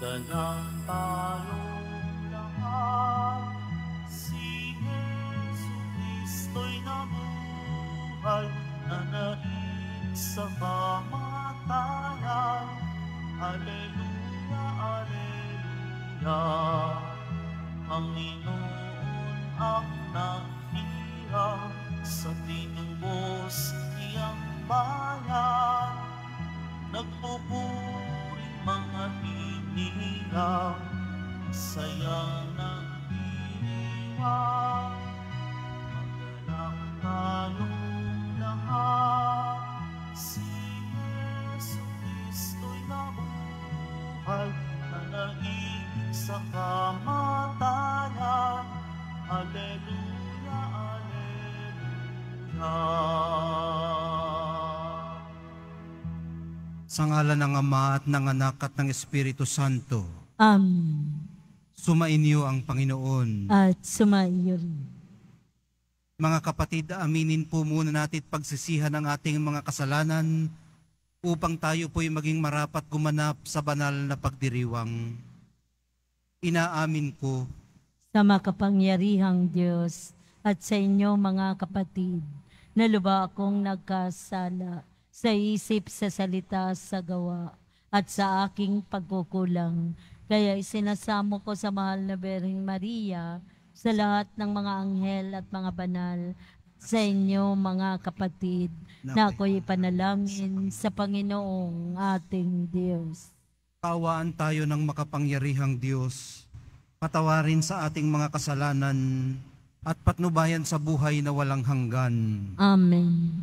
Magdalang tayong lahat, si Jesucristo'y nabuhay, nanaig sa kamatayan. Alleluia, Alleluia. Panginoon ang naghirap sa tinubos niyang bayan, nagpupuring mga hinirang, saya ng diwa. Magalang tayong lahat, si Jesucristo'y nabuhay, nanaig sa kamatayan. Alleluia, Alleluia. Sa ngalan ng Ama at ng Anak at ng Espiritu Santo. Amen. Sumainyo ang Panginoon. At sumaiyo rin. Mga kapatid, aminin po muna natin pagsisihan ng ating mga kasalanan upang tayo po'y maging marapat gumanap sa banal na pagdiriwang. Inaamin ko Sa makapangyarihang Diyos at sa inyo mga kapatid, na luba akong nagkasala sa isip, sa salita, sa gawa, at sa aking pagkukulang. Kaya isinasamo ko sa mahal na Birheng Maria, sa lahat ng mga anghel at mga banal, sa inyo mga kapatid, na ako'y panalangin sa Panginoong ating Diyos. kaawaan tayo ng makapangyarihang Diyos, patawarin sa ating mga kasalanan at patnubayan sa buhay na walang hanggan. Amen.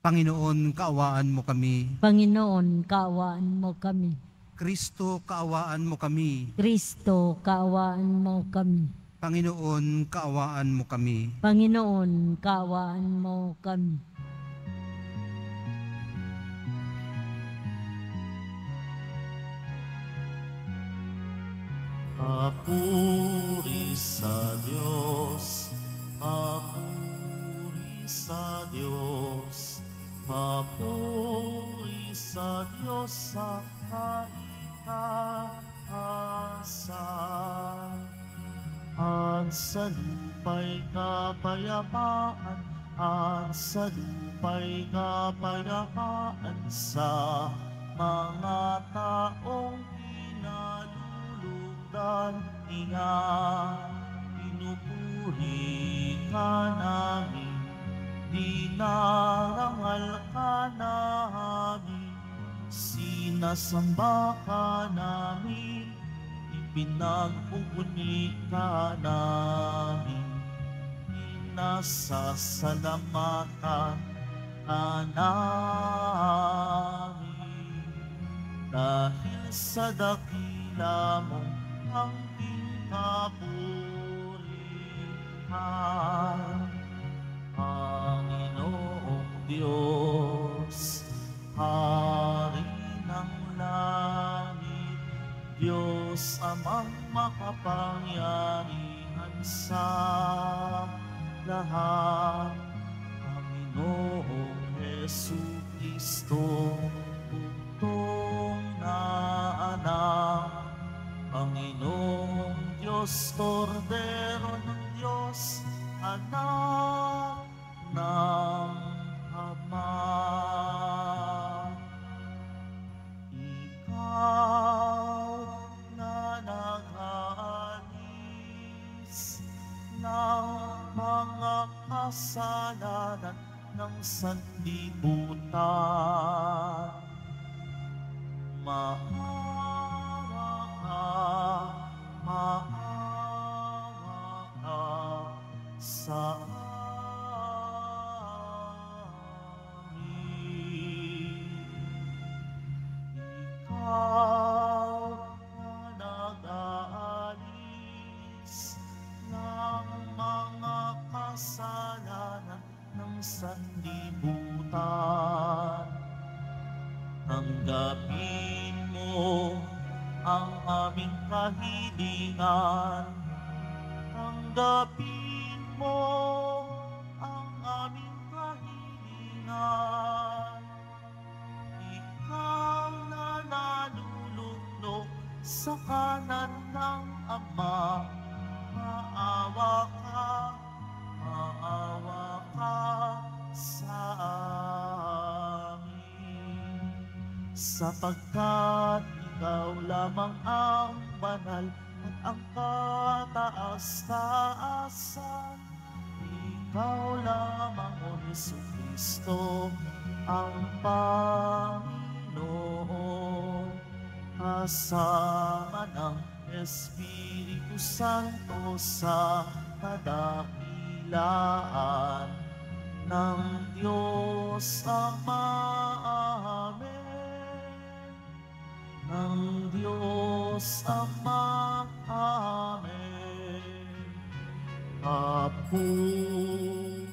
Panginoon, kaawaan mo kami. Panginoon, kaawaan mo kami. Kristo, kaawaan mo kami. Kristo, kaawaan mo kami. Panginoon, kaawaan mo kami. Panginoon, kaawaan mo kami. Papuri sa Diyos, papuri sa Diyos, papuri sa Diyos sa kaitaasan. At sa lupa'y kapayapaan, at sa lupa'y kapayapaan sa mga taong pinalulugdan niya. Pinupuri ka namin, dinarangal ka namin, sinasamba ka namin, ipinagpupuni ka namin, pinasasalamatan ka namin. Dahil sa dakila mong angking kapurihan, Panginoong Diyos, Hari ng langit, Diyos amang makapangyarihan sa lahat, Panginoong Jesucristo, bugtong na anak, Panginoong Diyos, Kordero ng Diyos, anak ng Ama. Ikaw na nag-aalis ng mga kasalanan ng sanlibutan, maawa ka sa amin. Ikaw na nag-aalis ng mga kasalanan ng sanlibutan, tanggapin mo ang aming kahilingan, tanggapin mo ang aming kahilingan. Ikaw na nalulunok sa kanan ng Ama. Maawa ka sa amin. Sapagkat ikaw lamang ang banal at ang kataas-taasan. Ikaw lamang, O Jesucristo, ang Panginoon. Kasama ng Espiritu Santo sa kadakilaan ng Diyos Ama. Amen. Ng Diyos Ama. Amen. Papuri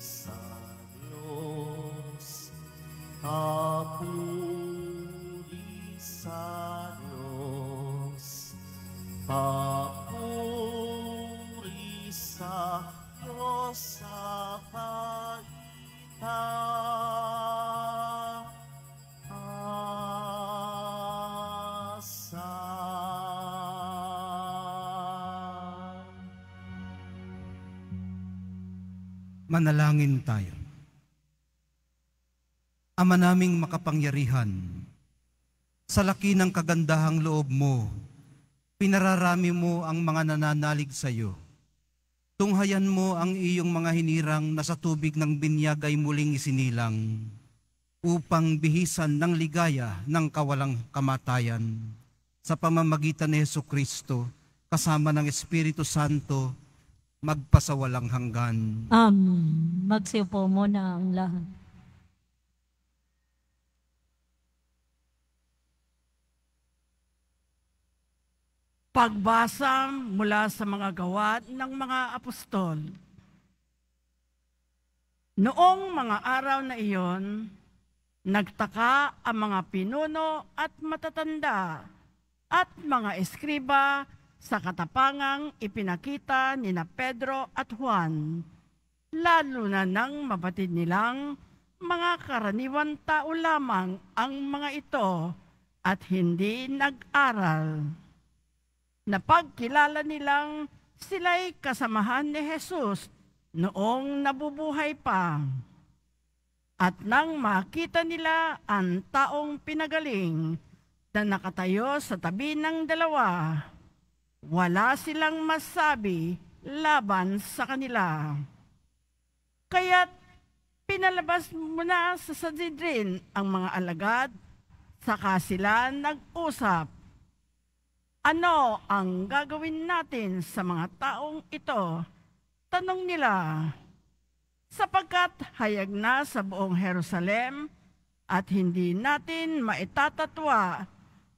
sa Diyos. Papuri sa Diyos. Papuri sa Diyos sa kaitaasan. Manalangin tayo. Ama naming makapangyarihan, sa laki ng kagandahang loob mo, pinararami mo ang mga nananalig sa iyo. Tunghayan mo ang iyong mga hinirang na sa tubig ng binyag ay muling isinilang, upang bihisan ng ligaya ng kawalang kamatayan. Sa pamamagitan ni Jesucristo, kasama ng Espiritu Santo, magpasawalang hanggan. Amen. Magsiupo muna ang lahat. Pagbasa mula sa mga gawa ng mga apostol. Noong mga araw na iyon, nagtaka ang mga pinuno at matatanda at mga eskriba sa katapangang ipinakita ni na Pedro at Juan, lalo na nang mabatid nilang mga karaniwan tao lamang ang mga ito at hindi nag-aral. Napagkilala nilang sila'y kasamahan ni Jesus noong nabubuhay pa. At nang makita nila ang taong pinagaling na nakatayo sa tabi ng dalawa, wala silang masabi laban sa kanila. Kaya't pinalabas muna sa Sanhedrin ang mga alagad, saka sila nag-usap. Ano ang gagawin natin sa mga taong ito? Tanong nila. Sapagkat hayag na sa buong Jerusalem at hindi natin maitatatwa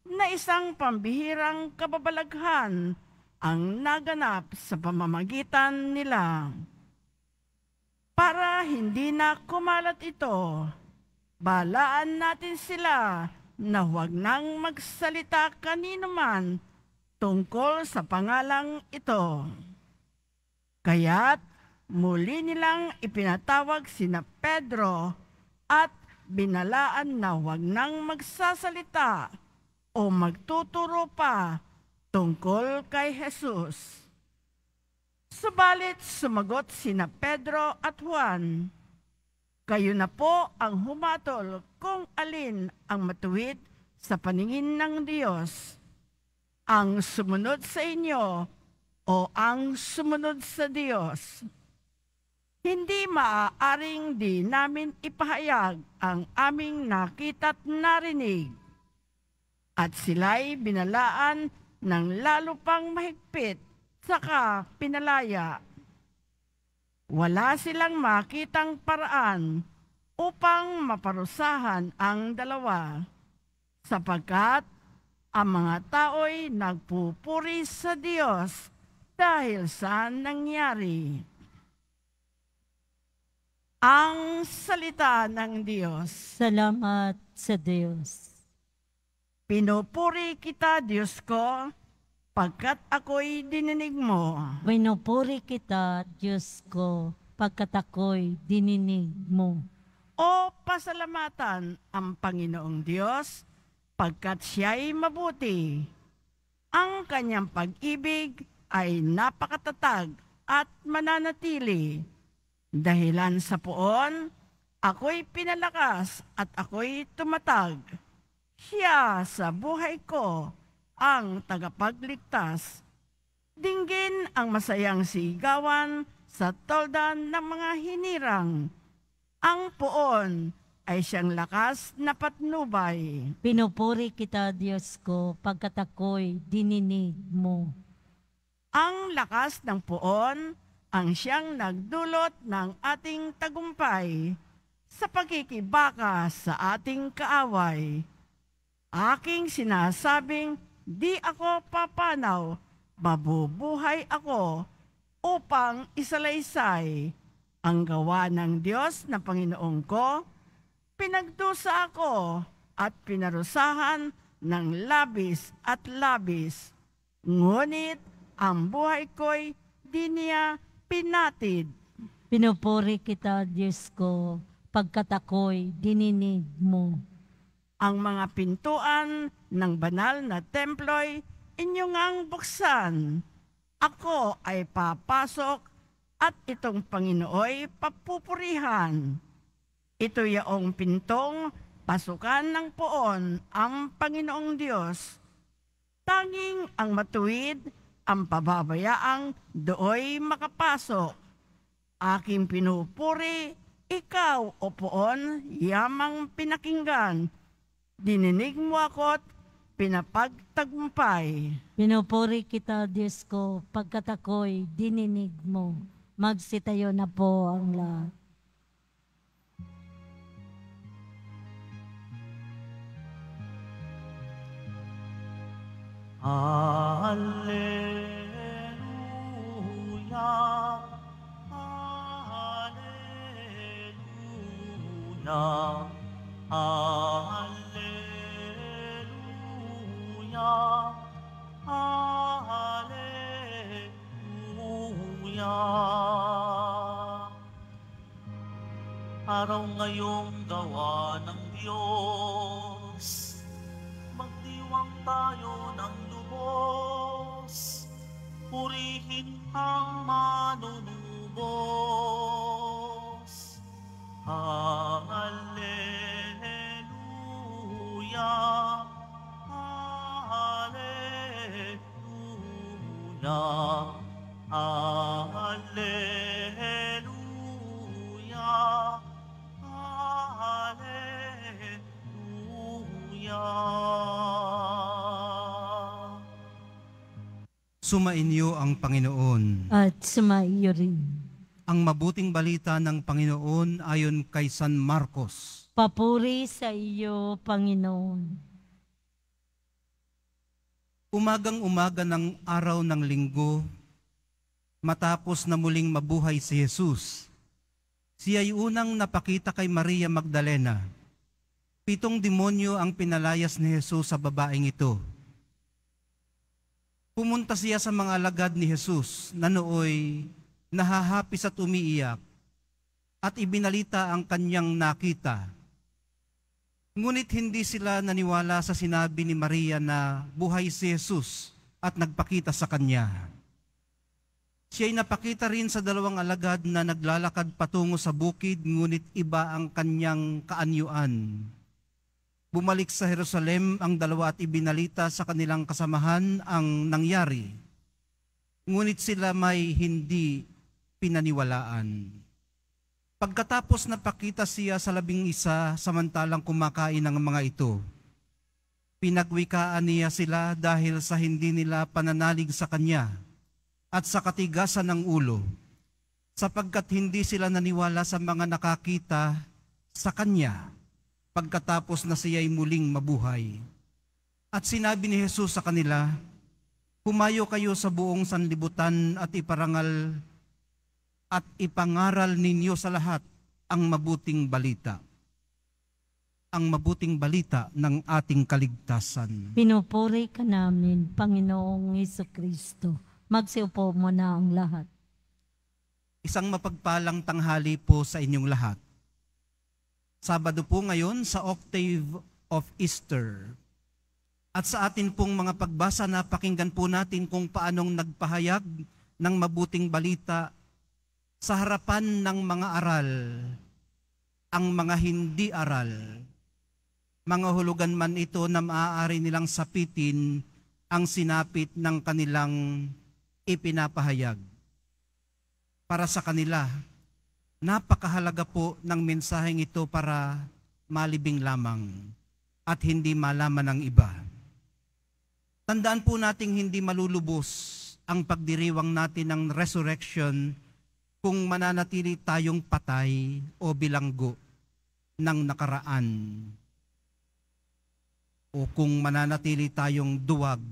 na isang pambihirang kababalaghan ang naganap sa pamamagitan nila. Para hindi na kumalat ito, balaan natin sila na huwag nang magsalita kanino man tungkol sa pangalang ito. Kaya't muli nilang ipinatawag sina Pedro at binalaan na huwag nang magsasalita o magtuturo pa tungkol kay Jesus. Subalit sumagot sina Pedro at Juan, "Kayo na po ang humatol kung alin ang matuwid sa paningin ng Diyos. Ang sumunod sa inyo o ang sumunod sa Diyos. Hindi maaaring di namin ipahayag ang aming nakita't narinig." At sila'y binalaan ng lalo pang mahigpit, saka pinalaya. Wala silang makitang paraan upang maparusahan ang dalawa, sapagkat ang mga tao'y nagpupuri sa Diyos dahil sa nangyari. Ang salita ng Diyos. Salamat sa Diyos. Pinupuri kita, Diyos ko, pagkat ako'y dininig mo. Pinupuri kita, Diyos ko, pagkat ako'y dininig mo. O pasalamatan ang Panginoong Diyos, pagkat siya'y mabuti. Ang kanyang pag-ibig ay napakatatag at mananatili. Dahilan sa poon, ako'y pinalakas at ako'y tumatag. Siya sa buhay ko ang tagapagligtas. Dinggin ang masayang sigawan sa toldan ng mga hinirang. Ang poon ay siyang lakas na patnubay. Pinupuri kita, Diyos ko, pagkat ako'y dininig mo. Ang lakas ng poon ang siyang nagdulot ng ating tagumpay sa pagkikibaka sa ating kaaway. Aking sinasabing, di ako papanaw, mabubuhay ako upang isalaysay ang gawa ng Diyos na Panginoon ko. Pinagdusa ako at pinarusahan ng labis at labis. Ngunit ang buhay ko'y di niya pinatid. Pinupuri kita, Diyos ko, pagkat ako'y dininig mo. Ang mga pintuan ng banal na templo'y inyong ang buksan. Ako ay papasok at itong Panginooy papupurihan. Ito yaong pintong pasukan ng poon ang Panginoong Diyos. Tanging ang matuwid, ang pababayaang dooy makapasok. Aking pinupuri, ikaw o poon, yamang pinakinggan. Dininig mo ako't pinapagtagumpay. Pinupuri kita, Diyos ko, pagkat ako'y dininig mo. Magsitayo na po ang lahat. Hallelujah, Hallelujah, Hallelujah, Hallelujah. Araw ngayong gawa ng Diyos, magdiwang tayo ng lubos, purihin ang manunubos. Hallelujah, Hallelujah, Hallelujah, Hallelujah. Sumainyo ang Panginoon. At sumaiyo rin. Ang mabuting balita ng Panginoon ayon kay San Marcos. Papuri sa iyo, Panginoon. Umagang-umaga ng araw ng linggo, matapos na muling mabuhay si Jesus, siya'y unang napakita kay Maria Magdalena. 7 demonyo ang pinalayas ni Jesus sa babaeng ito. Pumunta siya sa mga alagad ni Jesus na nooy nahahapis at umiiyak at ibinalita ang kanyang nakita. Ngunit hindi sila naniwala sa sinabi ni Maria na buhay si Jesus at nagpakita sa kanya. Siya'y napakita rin sa 2 alagad na naglalakad patungo sa bukid, ngunit iba ang kanyang kaanyuan. Bumalik sa Jerusalem ang 2 at ibinalita sa kanilang kasamahan ang nangyari. Ngunit sila may hindi pinaniwalaan. Pagkatapos napakita siya sa 11 samantalang kumakain ang mga ito, pinagwikaan niya sila dahil sa hindi nila pananalig sa kanya at sa katigasan ng ulo, sapagkat hindi sila naniwala sa mga nakakita sa kanya pagkatapos na siya'y muling mabuhay. At sinabi ni Jesus sa kanila, "Humayo kayo sa buong sanlibutan at ipangaral ninyo sa lahat ang mabuting balita." Ang mabuting balita ng ating kaligtasan. Pinupuri ka namin, Panginoong Jesucristo. Magsiupo mo na ang lahat. Isang mapagpalang tanghali po sa inyong lahat. Sabado po ngayon sa octave of Easter. At sa atin pong mga pagbasa, napakinggan po natin kung paanong nagpahayag ng mabuting balita sa harapan ng mga aral, ang mga hindi aral. Mga hulugan man ito na maaari nilang sapitin ang sinapit ng kanilang ipinapahayag. Para sa kanila, napakahalaga po ng mensaheng ito para malibing lamang at hindi malaman ng iba. Tandaan po nating hindi malulubos ang pagdiriwang natin ng resurrection kung mananatili tayong patay o bilanggo ng nakaraan, o kung mananatili tayong duwag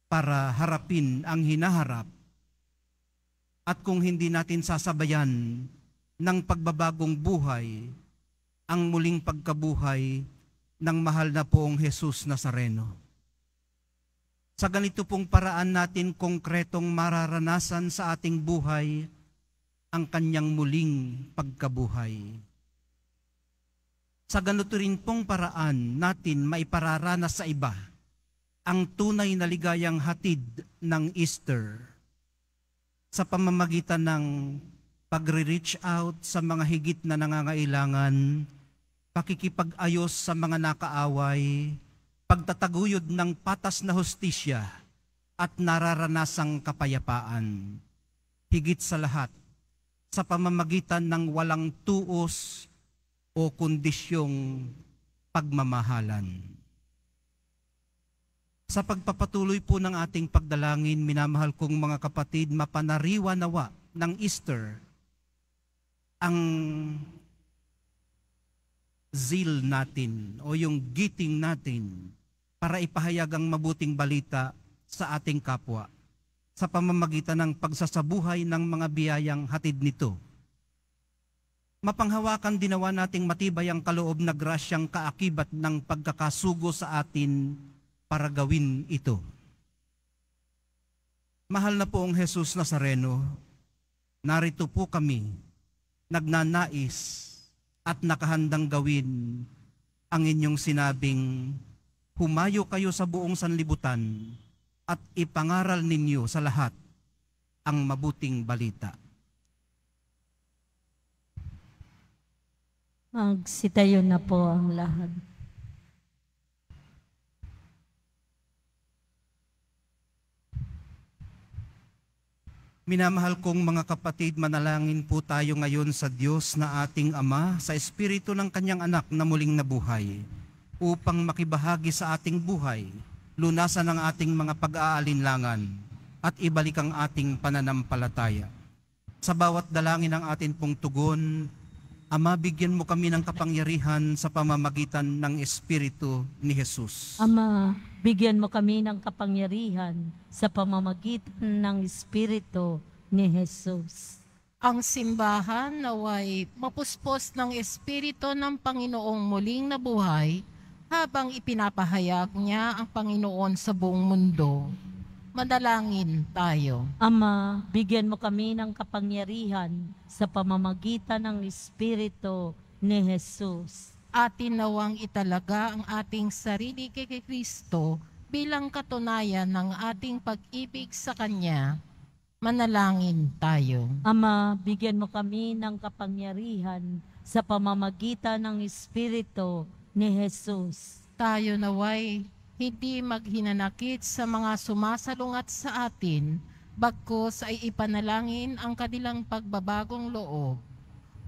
para harapin ang hinaharap, at kung hindi natin sasabayan ng pagbabagong buhay ang muling pagkabuhay ng mahal na poong Jesus Nazareno. Sa ganito pong paraan natin konkretong mararanasan sa ating buhay ang kanyang muling pagkabuhay. Sa ganito rin pong paraan natin maipararanas sa iba ang tunay na ligayang hatid ng Easter sa pamamagitan ng pagre-reach out sa mga higit na nangangailangan, pakikipag-ayos sa mga nakaaway, pagtataguyod ng patas na hustisya at nararanasang kapayapaan. Higit sa lahat, sa pamamagitan ng walang tuos o kondisyong pagmamahalan. Sa pagpapatuloy po ng ating pagdalangin, minamahal kong mga kapatid, mapanariwa nawa ng Easter ang zeal natin o yung giting natin para ipahayag ang mabuting balita sa ating kapwa sa pamamagitan ng pagsasabuhay ng mga biyayang hatid nito. Mapanghawakan dinawa nating matibay ang kaloob na grasyang kaakibat ng pagkakasugo sa atin para gawin ito. Mahal na poong Jesus Nazareno, narito po kami, nagnanais at nakahandang gawin ang inyong sinabing, humayo kayo sa buong sanlibutan at ipangaral ninyo sa lahat ang mabuting balita. Magsitayo na po ang lahat. Minamahal kong mga kapatid, manalangin po tayo ngayon sa Diyos na ating Ama, sa Espiritu ng Kanyang Anak na muling nabuhay, upang makibahagi sa ating buhay, lunasan ang ating mga pag-aalinlangan, at ibalik ang ating pananampalataya. Sa bawat dalangin ng atin pong tugon, Ama, bigyan mo kami ng kapangyarihan sa pamamagitan ng Espiritu ni Jesus. Ama, bigyan mo kami ng kapangyarihan sa pamamagitan ng Espiritu ni Jesus. Ang simbahan naway mapuspos ng Espiritu ng Panginoong muling nabuhay habang ipinapahayag niya ang Panginoon sa buong mundo. Manalangin tayo. Ama, bigyan mo kami ng kapangyarihan sa pamamagitan ng Espiritu ni Jesus. Atin nawang italaga ang ating sarili kay Kristo bilang katunayan ng ating pag-ibig sa Kanya. Manalangin tayo. Ama, bigyan mo kami ng kapangyarihan sa pamamagitan ng Espiritu ni Jesus. Tayo naway hindi maghinanakit sa mga sumasalungat sa atin, bagkus ay ipanalangin ang kanilang pagbabagong loob.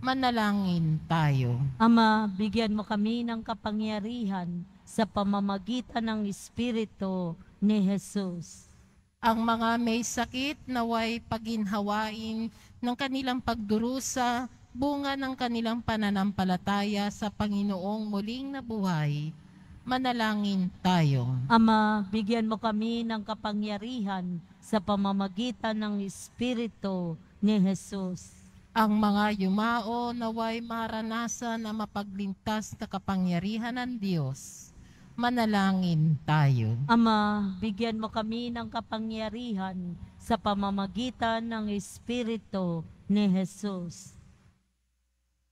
Manalangin tayo. Ama, bigyan mo kami ng kapangyarihan sa pamamagitan ng Espiritu ni Jesus. Ang mga may sakit naway paginhawain ng kanilang pagdurusa, bunga ng kanilang pananampalataya sa Panginoong muling nabuhay. Manalangin tayo. Ama, bigyan mo kami ng kapangyarihan sa pamamagitan ng Espiritu ni Jesus. Ang mga yumao naway maranasan na mapaglintas na kapangyarihan ng Diyos. Manalangin tayo. Ama, bigyan mo kami ng kapangyarihan sa pamamagitan ng Espiritu ni Jesus.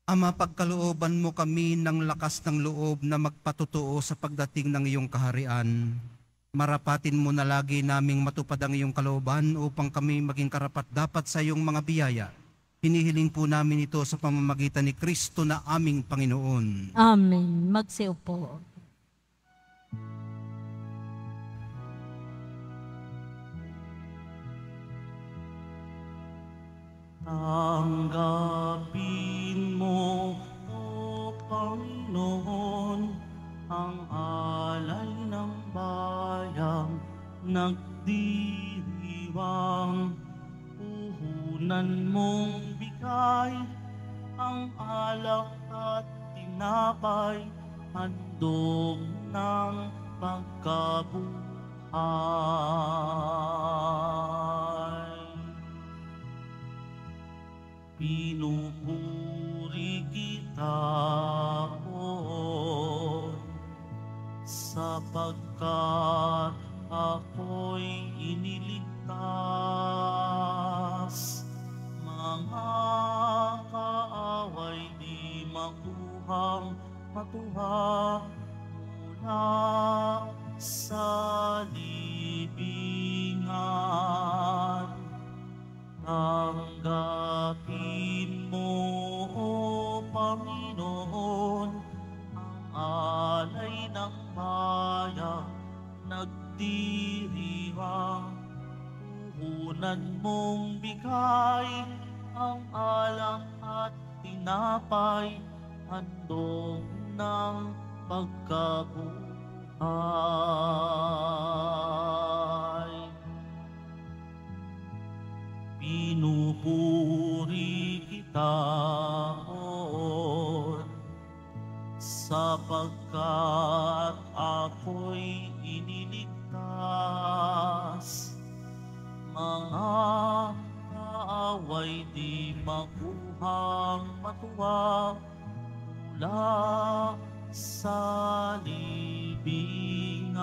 Ama, pagkalooban mo kami ng lakas ng loob na magpatotoo sa pagdating ng iyong kaharian. Marapatin mo na lagi naming matupad ang iyong kalooban upang kami maging karapat-dapat sa iyong mga biyaya. Hinihiling po namin ito sa pamamagitan ni Kristo na aming Panginoon. Amen. Magsiupo. Tanggapin mo, O Panginoon, ang alay ng bayang nagdiriwang. Puhunan mong bigay ang alak at tinapay, handog ng pagkabuhay. Pinupuri kita, O sapagkat ako'y iniligtas. Mga kaaway di makuhang matuwa mula sa libingan. Tanggapin mo, O Panginoon, ang alay ng bayang nagdiriwang. Puhunan mong bigay ang alak at tinapay, handog ng pagkabuhay. Pinupuri kita, O sapagkat ako'y iniligtas. Mga kaaway di makuhang matuwa mula sa libingan.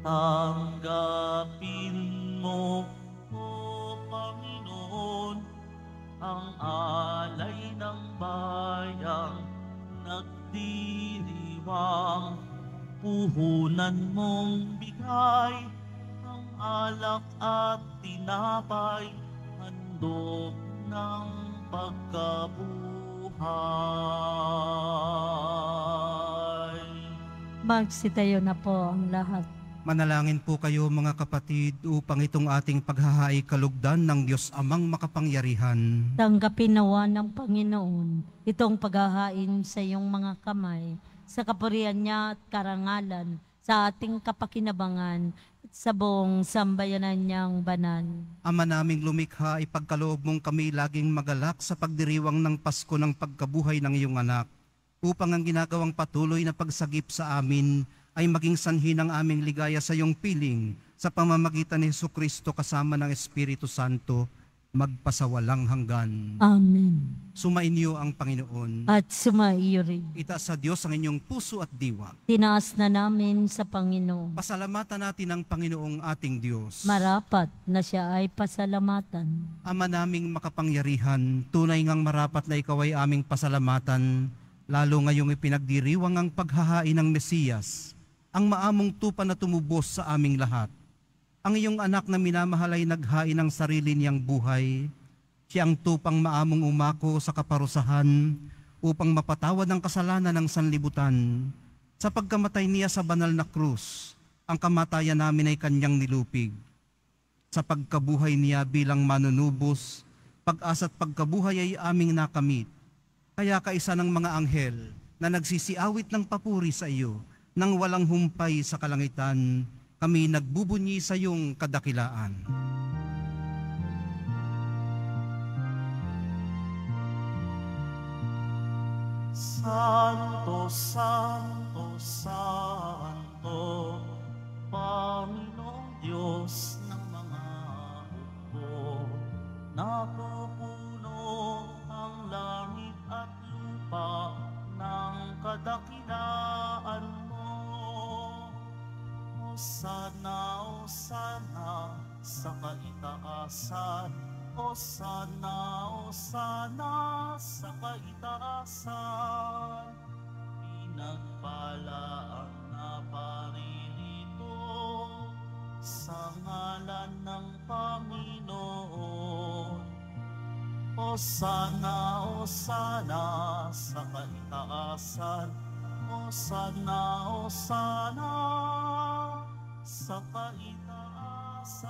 Tanggapin mo, O Panginoon, ang alay ng bayang nagdiriwang. Puhunan mong bigay ang alak at tinapay, handog ng pagkabuhay. Magsitayo na po ang lahat. Manalangin po kayo mga kapatid upang itong ating paghahain kalugdan ng Diyos Amang makapangyarihan. Tanggapin nawa ng Panginoon itong paghahain sa iyong mga kamay, sa kapurihan niya at karangalan, sa ating kapakinabangan at sa buong sambayanan niyang banal. Ama naming lumikha, ipagkaloob mong kami laging magalak sa pagdiriwang ng Pasko ng pagkabuhay ng iyong anak, upang ang ginagawang patuloy na pagsagip sa amin ay maging sanhi ng aming ligaya sa iyong piling sa pamamagitan ni Jesucristo kasama ng Espiritu Santo, magpasawalang hanggan. Amen. Sumainyo ang Panginoon. At sumaiyo rin. Itaas sa Diyos ang inyong puso at diwa. Tinaas na namin sa Panginoon. Pasalamatan natin ang Panginoong ating Diyos. Marapat na siya ay pasalamatan. Ama naming makapangyarihan, tunay ngang marapat na ikaw ay aming pasalamatan, lalo ngayong ipinagdiriwang ang paghahain ng Mesiyas, ang maamong tupa na tumubos sa aming lahat. Ang iyong anak na minamahal ay naghain ng sarili niyang buhay. Siya ang tupang maamong umako sa kaparusahan upang mapatawad ang kasalanan ng sanlibutan. Sa pagkamatay niya sa banal na krus, ang kamatayan namin ay kanyang nilupig. Sa pagkabuhay niya bilang manunubos, pag-asa at pagkabuhay ay aming nakamit. Kaya kaisa ng mga anghel na nagsisiawit ng papuri sa iyo, nang walang humpay sa kalangitan, kami nagbubunyi sa iyong kadakilaan. Santo, Santo, Santo, Panginoong Diyos ng mga hukbo, napupuno ang langit at lupa ng kadakilaan mo. Hosana, Hosana sa kaitaasan, Hosana, Hosana sa kaitaasan. Pinagpala ang napag sa ngalan ng Panginoon. Hosana, Hosana sa kaitaasan. Hosana, Hosana sa kaitaasan.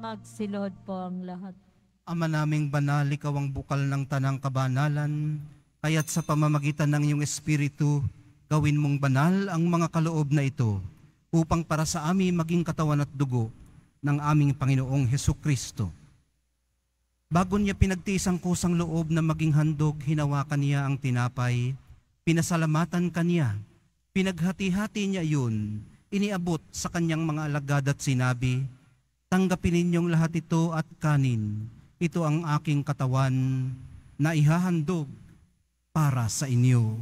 Magsilod po ang lahat. Ama naming banal, ikaw ang bukal ng tanang kabanalan, kaya't sa pamamagitan ng iyong Espiritu, gawin mong banal ang mga kaloob na ito, upang para sa amin maging katawan at dugo ng aming Panginoong Hesukristo. Bago niya pinagtiis ang kusang loob na maging handog, hinawakan niya ang tinapay, pinasalamatan kaniya, pinaghati-hati niya iyon, iniabot sa kanyang mga alagad at sinabi, tanggapin ninyong lahat ito at kanin. Ito ang aking katawan na ihahandog para sa inyo.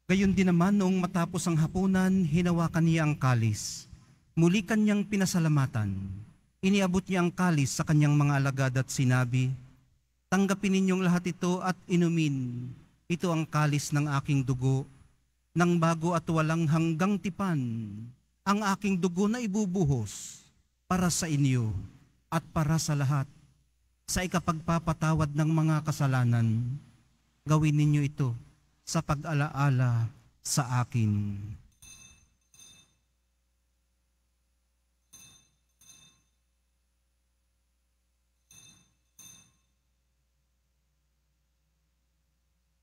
Gayon din naman noong matapos ang hapunan, hinawakan niya ang kalis. Muli kanyang pinasalamatan. Iniabot niya ang kalis sa kanyang mga alagad at sinabi, tanggapin ninyong lahat ito at inumin. Ito ang kalis ng aking dugo, ng bago at walang hanggang tipan, ang aking dugo na ibubuhos para sa inyo at para sa lahat. Sa ikapagpapatawad ng mga kasalanan, gawin ninyo ito sa pag-alaala sa akin.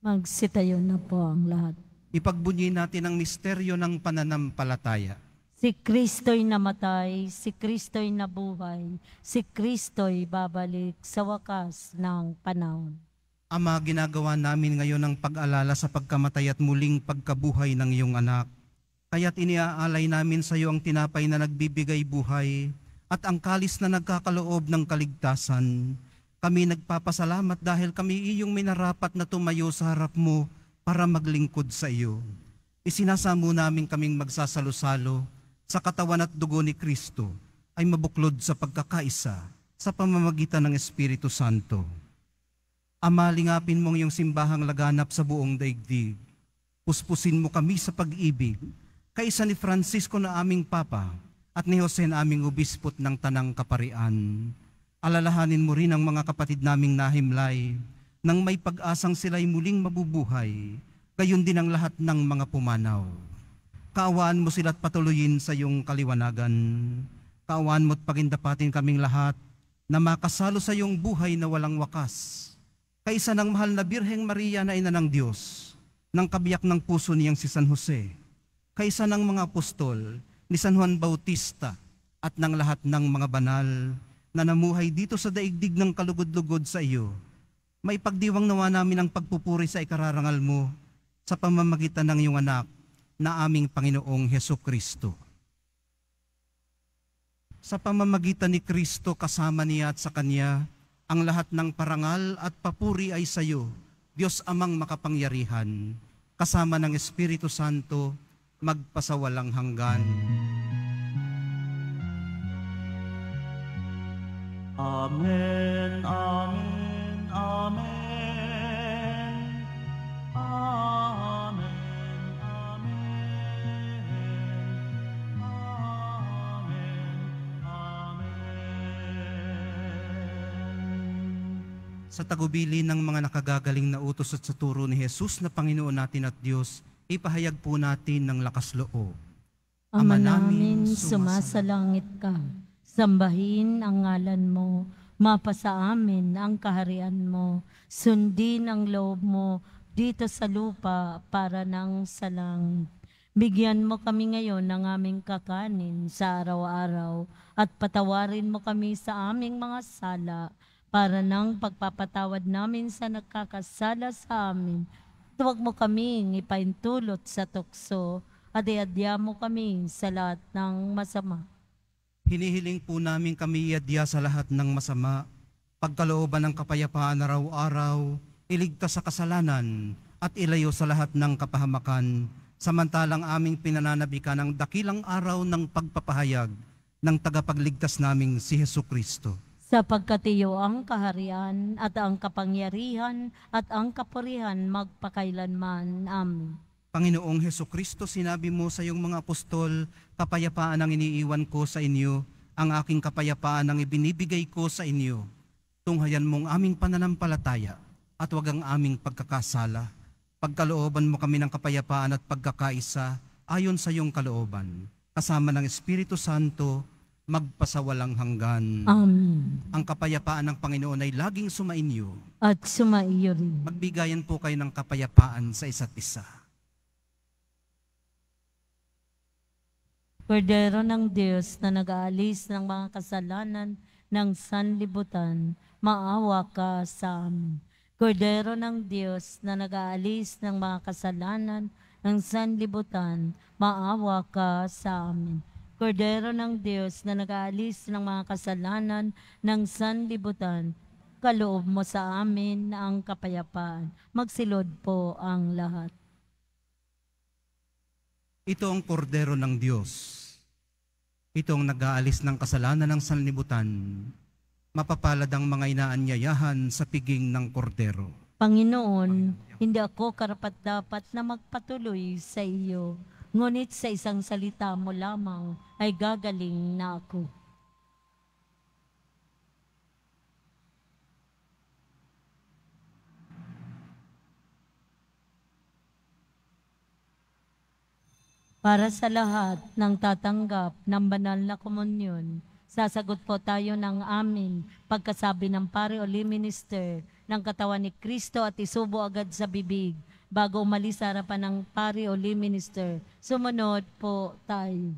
Magsitayo na po ang lahat. Ipagbunyi natin ang misteryo ng pananampalataya. Si Kristo'y namatay, si Kristo'y nabuhay, si Kristo'y babalik sa wakas ng panahon. Ama, ginagawa namin ngayon ang pag-alala sa pagkamatay at muling pagkabuhay ng iyong anak. Kaya't iniaalay namin sa iyo ang tinapay na nagbibigay buhay at ang kalis na nagkakaloob ng kaligtasan. Kami nagpapasalamat dahil kami iyong minarapat na tumayo sa harap mo para maglingkod sa iyo. Isinasamo namin kaming magsasalo-salo sa katawan at dugo ni Kristo ay mabuklod sa pagkakaisa sa pamamagitan ng Espiritu Santo. Ama, lingapin mong iyong simbahang laganap sa buong daigdig. Puspusin mo kami sa pag-ibig, kaisa ni Francisco na aming Papa at ni Jose na aming Obispot ng Tanang Kaparian. Alalahanin mo rin ang mga kapatid naming nahimlay, nang may pag-asang sila'y muling mabubuhay, gayon din ang lahat ng mga pumanaw. Kaawaan mo sila at patuloyin sa iyong kaliwanagan. Kaawaan mo at pagindapatin kaming lahat na makasalo sa iyong buhay na walang wakas. Kaisa ng mahal na Birheng Maria na ina ng Diyos, ng kabiyak ng puso niyang si San Jose, kaisa ng mga apostol ni San Juan Bautista at ng lahat ng mga banal na namuhay dito sa daigdig ng kalugod-lugod sa iyo, may pagdiwang nawa namin ang pagpupuri sa ikararangal mo sa pamamagitan ng iyong anak na aming Panginoong Hesukristo. Sa pamamagitan ni Kristo kasama niya at sa Kanya, ang lahat ng parangal at papuri ay sa iyo, Diyos Amang makapangyarihan, kasama ng Espiritu Santo, magpasawalang hanggan. Amen, amen, amen. Amen, amen. Amen, amen. Sa tagubili ng mga nakagagaling na utos at sa turo ni Jesus na Panginoon natin at Diyos, ipahayag po natin ng lakas loob. Ama namin, sumasalangit ka. Sambahin ang ngalan mo, mapasa amin ang kaharian mo, sundin ang loob mo dito sa lupa para nang sa langit. Bigyan mo kami ngayon ng aming kakanin sa araw-araw at patawarin mo kami sa aming mga sala para nang pagpapatawad namin sa nagkakasala sa amin. Huwag mo kaming ipaintulot sa tukso at iadya mo kami sa lahat ng masama. Hinihiling po namin kami iadya sa lahat ng masama, pagkalooban ng kapayapaan araw-araw, iligtas sa kasalanan at ilayo sa lahat ng kapahamakan, samantalang aming pinananabikan ang dakilang araw ng pagpapahayag ng tagapagligtas naming si Hesu Kristo. Sapagkat iyo ang kaharian at ang kapangyarihan at ang kapurihan magpakailanman. Amen. Panginoong Hesu Kristo, sinabi mo sa iyong mga apostol, kapayapaan ang iniiwan ko sa inyo, ang aking kapayapaan ang ibinibigay ko sa inyo. Tunghayan mong aming pananampalataya at wag ang aming pagkakasala. Pagkalooban mo kami ng kapayapaan at pagkakaisa ayon sa iyong kalooban. Kasama ng Espiritu Santo, magpasawalang hanggan. Amen. Ang kapayapaan ng Panginoon ay laging sumainyo. At sumaiyo rin. Magbigayan po kayo ng kapayapaan sa isa't isa. Kordero ng Diyos na nag-aalis ng mga kasalanan ng sanlibutan, maawa ka sa amin. Kordero ng Diyos na nag-aalis ng mga kasalanan ng sanlibutan, maawa ka sa amin. Kordero ng Diyos na nag-aalis ng mga kasalanan ng sanlibutan, kaloob mo sa amin ang kapayapaan. Magsilod po ang lahat. Ito ang kordero ng Diyos. Ito ang nag-aalis ng kasalanan ng sanlibutan. Mapapalad ang mga inaanyayahan sa piging ng kordero. Panginoon, hindi ako karapat-dapat na magpatuloy sa iyo, ngunit sa isang salita mo lamang ay gagaling na ako. Para sa lahat ng tatanggap ng banal na komunyon, sasagot po tayo ng amin pagkasabi ng pari o lay minister ng katawan ni Kristo at isubo agad sa bibig bago umalis sa harapan ng pari o lay minister. Sumunod po tayo.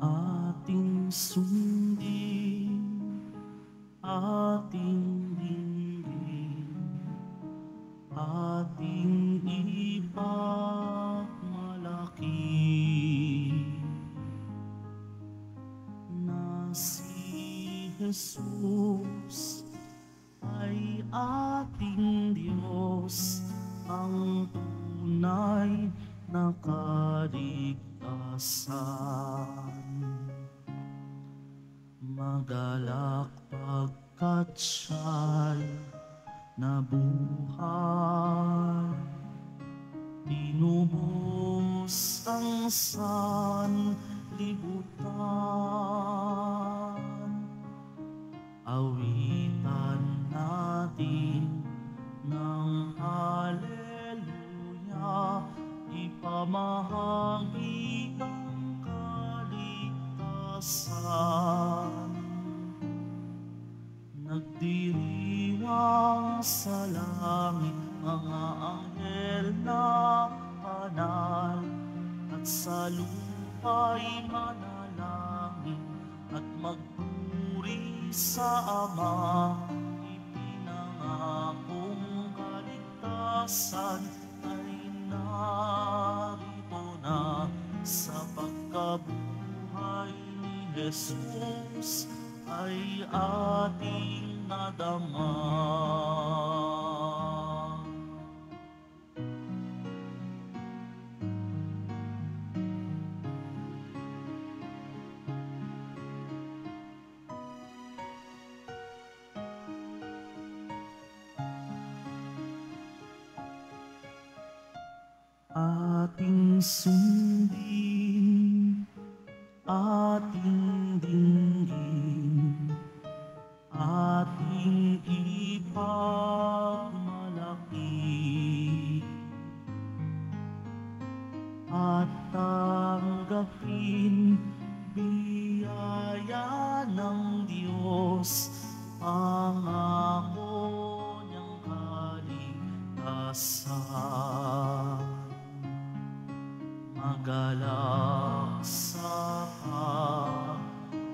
Ating sundin, ating dinggin, ating ipagmalaki na si Jesus ay ating Diyos, ang tunay na kaligtasan. Magalak pagkat siya'y nabuhay, tinubos ang sanlibutan. Awitan natin ng haleluya, ipamahagi ang kaligtasan. Nagdiriwang sa langit mga anghel na banal, at sa lupa'y manalangin at magpuri sa Ama. Ipinangakong kaligtasan ay narito na sa pagkabuhay ni Jesus ay ating nadama. Ating sundin, ating dinggin, ating ipagmalaki at tanggapin biyaya ng Diyos, pangako niyang kaligtasan. Magalak sa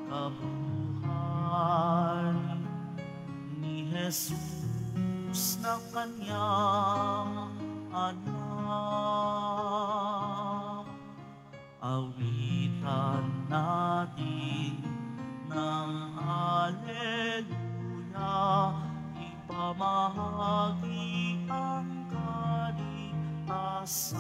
kabuhay ni Jesus na kanyang anak. Awitan natin ng Alleluia, ipamahagi ang kaligtasan.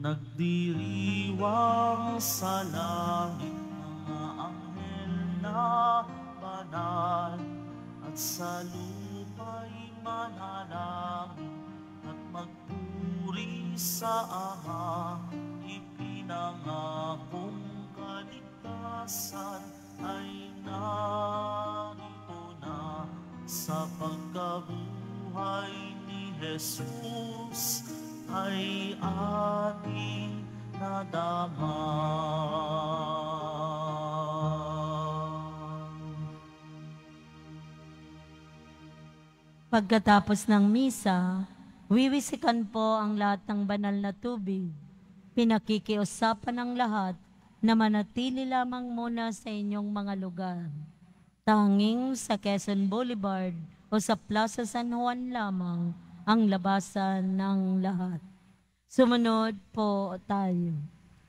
Nagdiriwang sa langit mga anghel na banal, at sa lupa'y manalangin at magpuri sa Ama. Ipinangakong kaligtasan ay narito na sa pagkabuhay ni Jesus ay ating nadama. Pagkatapos ng misa, wiwisikan po ang lahat ng banal na tubig. Pinakikiusapan ng lahat na manatili lamang muna sa inyong mga lugar. Tanging sa Quezon Boulevard o sa Plaza San Juan lamang ang labasan ng lahat. Sumunod po tayo.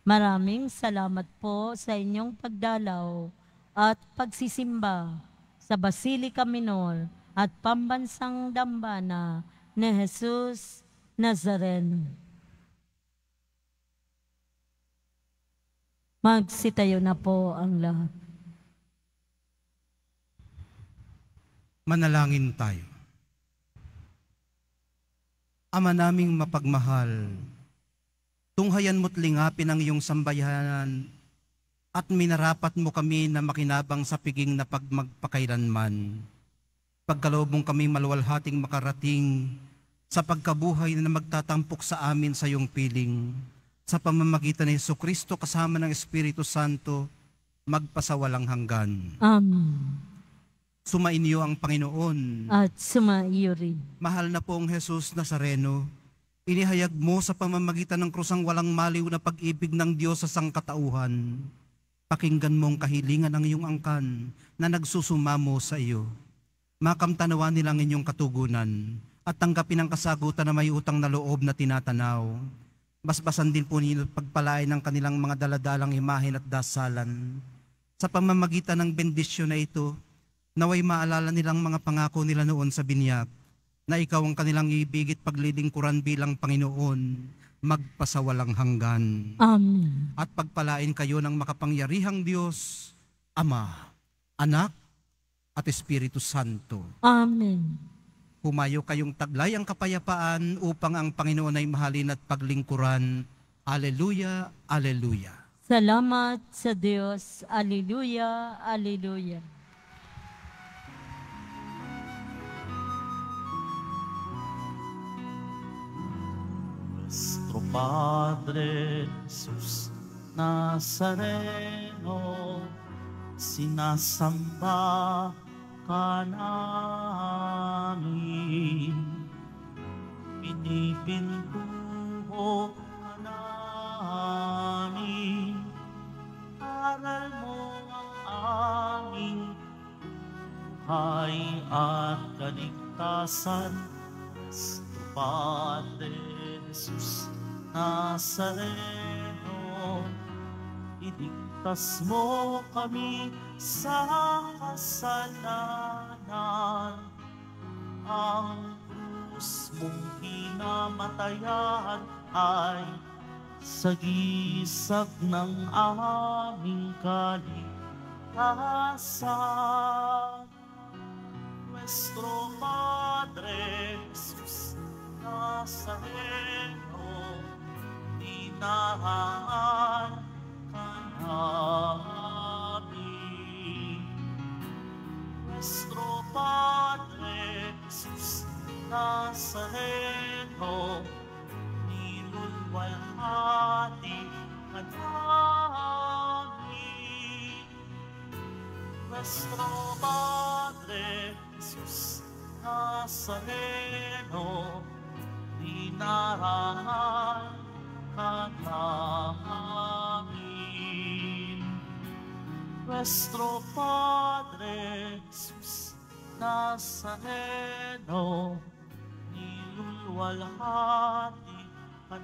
Maraming salamat po sa inyong pagdalaw at pagsisimba sa Basilica Minor at Pambansang Dambana ni Jesus Nazareno. Magsitayo na po ang lahat. Manalangin tayo. Ama naming mapagmahal, tunghayan mo't lingapin ang iyong sambayanan at minarapat mo kami na makinabang sa piging na pagmagpakailanman. Pagkaloob mong kami maluwalhating makarating sa pagkabuhay na magtatampok sa amin sa iyong piling, sa pamamagitan ni Jesucristo kasama ng Espiritu Santo, magpasawalang hanggan. Amen. Sumainyo ang Panginoon. At sumaiyo rin. Mahal na pong Jesus Nazareno, inihayag mo sa pamamagitan ng krusang walang maliw na pag-ibig ng Diyos sa sangkatauhan. Pakinggan mong kahilingan ng iyong angkan na nagsusumamo sa iyo. Makamtanawan nilang inyong katugunan at tanggapin ang kasagutan na may utang na loob na tinatanaw. Basbasan din po ninyo pagpalain ng kanilang mga daladalang imahen at dasalan. Sa pamamagitan ng bendisyon na ito, naway maalala nilang mga pangako nila noon sa binyag, na ikaw ang kanilang ibigit paglilingkuran bilang Panginoon, magpasawalang hanggan. Amen. At pagpalain kayo ng makapangyarihang Diyos, Ama, Anak, at Espiritu Santo. Amen. Humayo kayong taglay ang kapayapaan upang ang Panginoon ay mahalin at paglingkuran. Alleluia, Alleluia. Salamat sa Diyos. Alleluia, Alleluia. Nuestro Padre Jesus Nazareno, sinasamba ka namin, pinipintuho ka namin, aral mo ang aming buhay at kaligtasan. Nuestro Padre Jesus Nazareno, iligtas mo kami sa kasalanan. Ang krus mong hinamatayan ay sagisag ng aming kaligtasan. Nuestro Padre Jesus Nazareno, dinahan ka namin. Nuestro Padre Jesus Nazareno, nilulwalhati ka namin. Nuestro Padre Jesus Nazareno, dinahan Nuestro Padre Jesus Nazareno, niluluwalhati ka